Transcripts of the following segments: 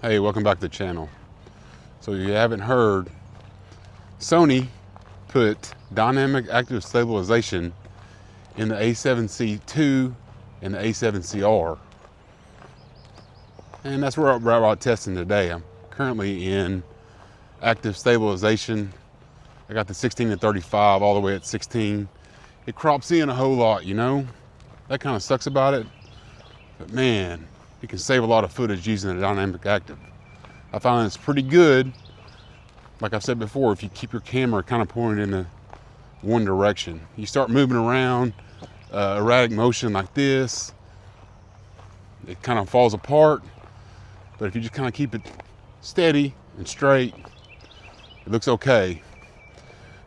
Hey, welcome back to the channel. So you haven't heard, Sony put dynamic active stabilization in the A7C2 and the A7CR. And that's where I'm testing today. I'm currently in active stabilization. I got the 16 to 35 all the way at 16. It crops in a whole lot, you know? That kind of sucks about it. But man, you can save a lot of footage using the dynamic active. I find it's pretty good. Like I've said before, if you keep your camera kind of pointed in the one direction, you start moving around, erratic motion like this, it kind of falls apart. But if you just kind of keep it steady and straight, it looks okay.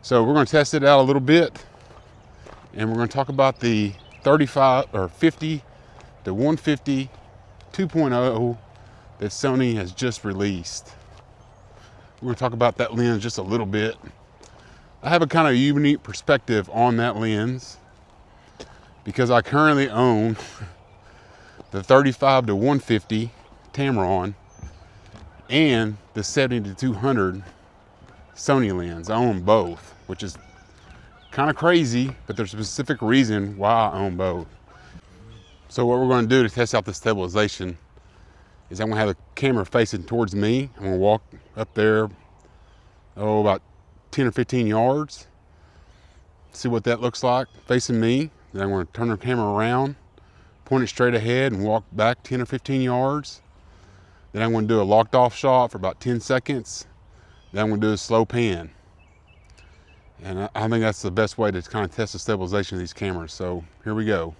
So we're going to test it out a little bit, and we're going to talk about the 35 or 50 to 150 2.0 that Sony has just released. We're going to talk about that lens just a little bit. I have a kind of unique perspective on that lens because I currently own the 35 to 150 Tamron and the 70 to 200 Sony lens. I own both, which is kind of crazy, but there's a specific reason why I own both. So what we're going to do to test out the stabilization is I'm going to have the camera facing towards me. I'm going to walk up there, about 10 or 15 yards, see what that looks like facing me. Then I'm going to turn the camera around, point it straight ahead, and walk back 10 or 15 yards. Then I'm going to do a locked off shot for about 10 seconds. Then I'm going to do a slow pan. And I think that's the best way to kind of test the stabilization of these cameras. So here we go.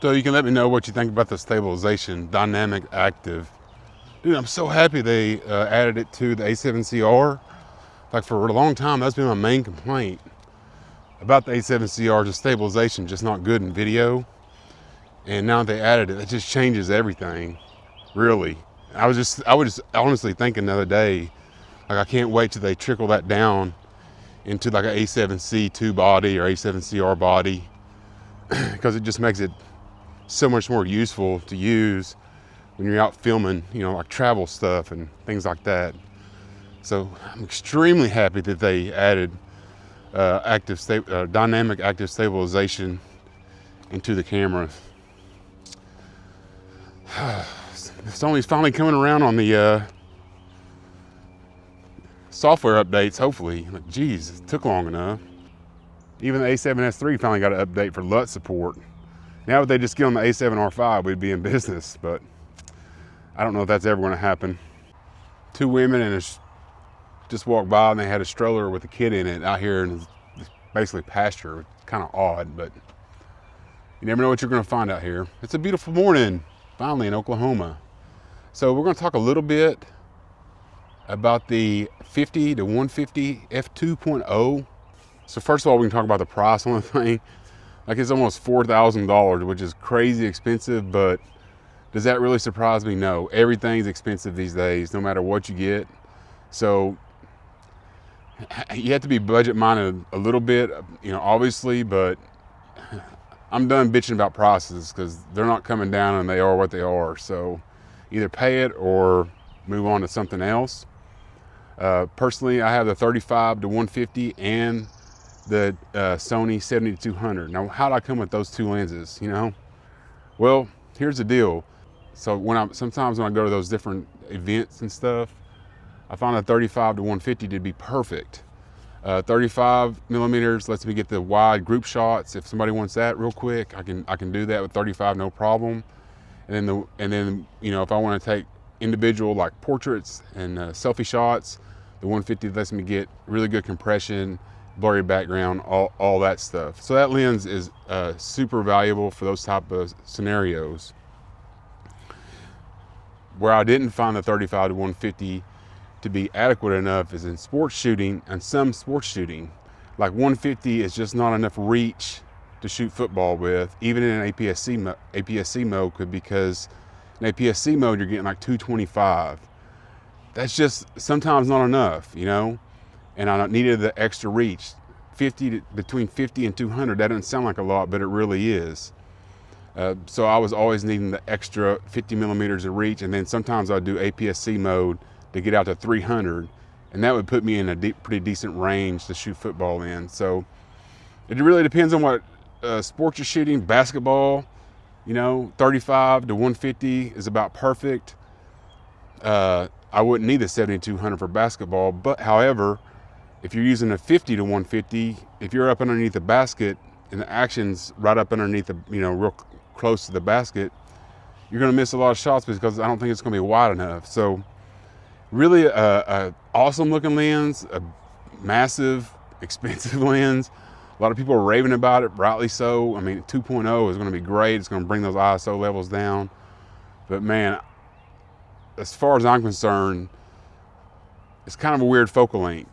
So you can let me know what you think about the stabilization, dynamic active. Dude, I'm so happy they added it to the A7CR. Like for a long time, that's been my main complaint about the A7CR, the stabilization just not good in video. And now they added it, it just changes everything, really. I was just honestly thinking the other day, like I can't wait till they trickle that down into like an A7C2 body or A7CR body, because it just makes it so much more useful to use when you're out filming, you know, like travel stuff and things like that. So I'm extremely happy that they added dynamic active stabilization into the camera. Sony's finally coming around on the software updates, hopefully. Like, geez, it took long enough. Even the A7S III finally got an update for LUT support. Now if they just get on the A7R5, we'd be in business, but I don't know if that's ever going to happen. Two women and just walked by and they had a stroller with a kid in it out here in basically pasture. Kind of odd, but you never know what you're going to find out here. It's a beautiful morning, finally in Oklahoma. So we're going to talk a little bit about the 50 to 150 f2.0. So first of all, we can talk about the price on the thing. Like it's almost $4,000, which is crazy expensive, but does that really surprise me? No, everything's expensive these days, no matter what you get. So you have to be budget minded a little bit, you know, obviously, but I'm done bitching about prices because they're not coming down and they are what they are. So either pay it or move on to something else. Personally, I have the 35 to 150 and the Sony 70 to 200. Now, how did I come with those two lenses, you know? Well, here's the deal. So sometimes when I go to those different events and stuff, I find a 35 to 150 to be perfect. 35 millimeters lets me get the wide group shots. If somebody wants that real quick, I can do that with 35, no problem. and then you know, if I want to take individual like portraits and selfie shots, the 150 lets me get really good compression, blurry background, all that stuff. So that lens is super valuable for those type of scenarios. Where I didn't find the 35 to 150 to be adequate enough is in sports shooting, and some sports shooting. Like 150 is just not enough reach to shoot football with, even in an APS-C mode, because in APS-C mode you're getting like 225. That's just sometimes not enough, you know? And I needed the extra reach. Between 50 and 200, that doesn't sound like a lot, but it really is. So I was always needing the extra 50 millimeters of reach, and then sometimes I'd do APS-C mode to get out to 300, and that would put me in a pretty decent range to shoot football in. So it really depends on what sport you're shooting. Basketball, you know, 35 to 150 is about perfect. I wouldn't need the 7200 for basketball, but however, if you're using a 50 to 150, if you're up underneath the basket and the action's right up underneath the, you know, real close to the basket, you're going to miss a lot of shots because I don't think it's going to be wide enough. So really a awesome looking lens, a massive, expensive lens. A lot of people are raving about it, rightly so. I mean, 2.0 is going to be great. It's going to bring those ISO levels down. But man, as far as I'm concerned, it's kind of a weird focal length.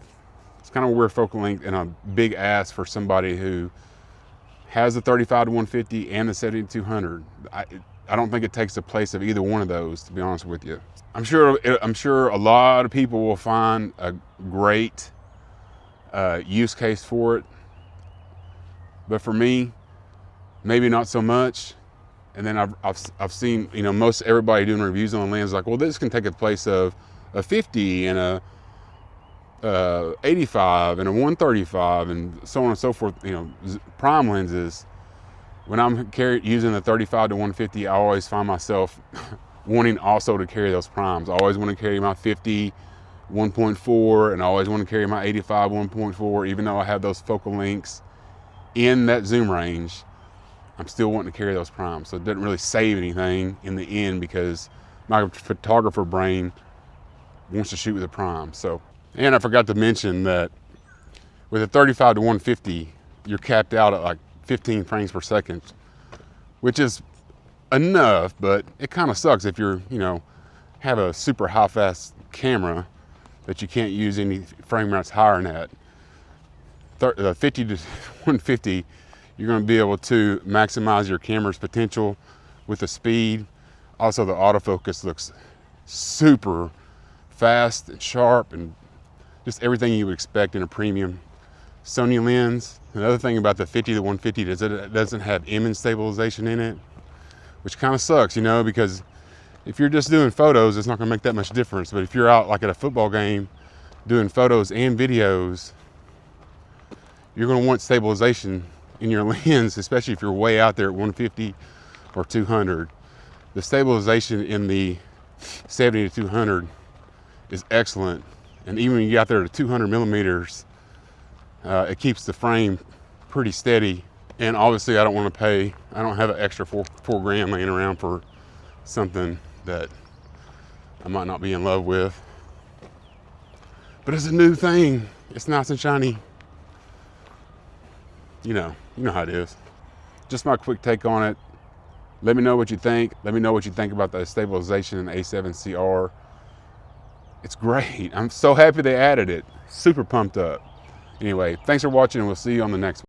It's kind of a weird focal length and a big ask for somebody who has the 35 to 150 and the 7200. I don't think it takes the place of either one of those, to be honest with you. I'm sure a lot of people will find a great use case for it, but for me, maybe not so much. And then I've seen, you know, most everybody doing reviews on the lens like, well, this can take the place of a 50 and a 85 and a 135 and so on and so forth. You know, prime lenses. When I'm using the 35 to 150, I always find myself wanting also to carry those primes. I always want to carry my 50 1.4, and I always want to carry my 85 1.4, even though I have those focal lengths in that zoom range. I'm still wanting to carry those primes. So it doesn't really save anything in the end because my photographer brain wants to shoot with a prime. So, and I forgot to mention that with a 35 to 150, you're capped out at like 15 frames per second, which is enough, but it kind of sucks if you're, you know, have a super high fast camera that you can't use any frame rates higher than that. 50 to 150, you're going to be able to maximize your camera's potential with the speed. Also, the autofocus looks super fast and sharp and just everything you would expect in a premium Sony lens. Another thing about the 50 to 150 is that it doesn't have image stabilization in it, which kind of sucks, you know, because if you're just doing photos, it's not going to make that much difference. But if you're out like at a football game doing photos and videos, you're going to want stabilization in your lens, especially if you're way out there at 150 or 200. The stabilization in the 70 to 200 is excellent. And even when you get out there to 200 millimeters, it keeps the frame pretty steady. And obviously I don't have an extra four grand laying around for something that I might not be in love with. But it's a new thing. It's nice and shiny. You know how it is. Just my quick take on it. Let me know what you think. Let me know what you think about the stabilization in the A7CR. It's great. I'm so happy they added it. Super pumped up. Anyway, thanks for watching, and we'll see you on the next one.